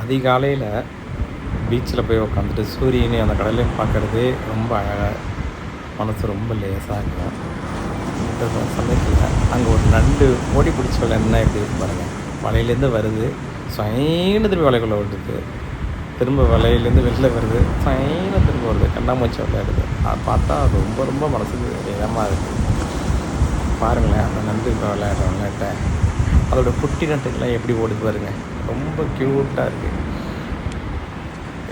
அதிகாலையில் பீச்சில் போய் உட்காந்துட்டு சூரியனையும் அந்த கடலையும் பார்க்குறதே ரொம்ப அழகாக, மனசு ரொம்ப லேசாக இருக்கும். இந்த சமயத்தில் அங்கே ஒரு நண்டு ஓடி பிடிச்சி விளையாடுனா எப்படி இருக்கு பாருங்கள். வலையிலேருந்து வருது, சைன்னு திரும்பி வலைக்குள்ளே விடுது, திரும்ப வலையிலேருந்து வெளில வருது, சைன்னு திரும்ப வருது, கண்ணாமூச்சி விளையாடுது. அதை பார்த்தா அது ரொம்ப ரொம்ப மனசுக்கு இதமாக இருக்குது. பாருங்களேன் அந்த நண்டு இப்போ விளையாடுற விளையாட்டை, அதோடய குட்டி நண்டுக்கெல்லாம் எப்படி ஓடுது பாருங்க, ரொம்ப க்யூட்டாக இருக்குது.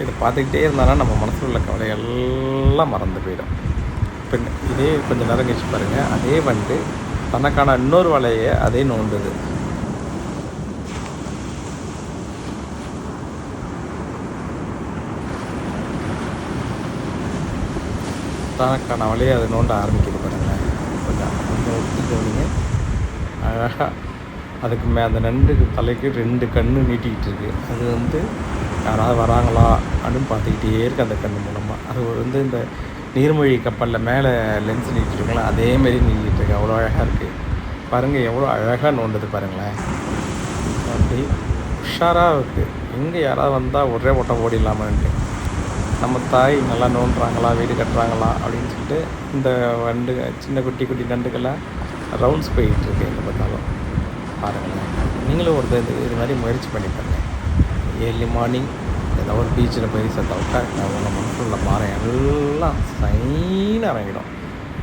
இதை பார்த்துக்கிட்டே இருந்தாலும் நம்ம மனசில் உள்ள கவலை எல்லாம் மறந்து போயிடும். இப்போ இதே கொஞ்சம் நேரம் கழிச்சு பாருங்கள், அதே வண்டு தனக்கான இன்னொரு வலையை அதே நோண்டுது. தனக்கான வலையை அதை நோண்ட ஆரம்பிக்குது பாருங்களேன். கொஞ்சம் கொஞ்சம் ஒட்டி கவனிங்க. அழகாக அதுக்கு அந்த நண்டுக்கு தலைக்கு 2 கண்ணு நீட்டிக்கிட்டு இருக்குது. அது யாராவது வராங்களா அப்படின்னு பார்த்துக்கிட்டே இருக்குது அந்த கண்ணு மூலமாக. அது இந்த நீர்மொழி கப்பலில் மேலே லென்ஸ் நீட்டிருக்கலாம், அதேமாரி நீட்டிருக்கு. அவ்வளோ அழகாக இருக்குது பாருங்கள், எவ்வளோ அழகாக நோண்டுது பாருங்களேன். அப்படி உஷாராக இருக்குது. எங்கே யாராவது வந்தால் ஒரே ஓட்டம் ஓடிடலாமான்ட்டு. நம்ம தாய் நல்லா நோண்டுறாங்களா, வீடு கட்டுறாங்களா அப்படின்னு சொல்லிட்டு இந்த வண்டு சின்ன குட்டி குட்டி நண்டுக்கெல்லாம் ரவுண்ட்ஸ் போயிட்டுருக்கு எங்கே பார்த்தாலும். பாருங்களேன், நீங்களும் இது மாதிரி முயற்சி பண்ணி பாருங்கள். ஏர்லி மார்னிங் ஏதோ ஒரு பீச்சில் போய் உட்கார உங்கள் மனசில் உள்ள பாரம் எல்லாம் சைனாக இறங்கிடும்.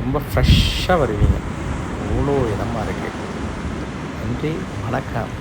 ரொம்ப ஃப்ரெஷ்ஷாக வருவீங்க. அவ்வளோ இதமாக இருக்குது. நன்றி, வணக்கம்.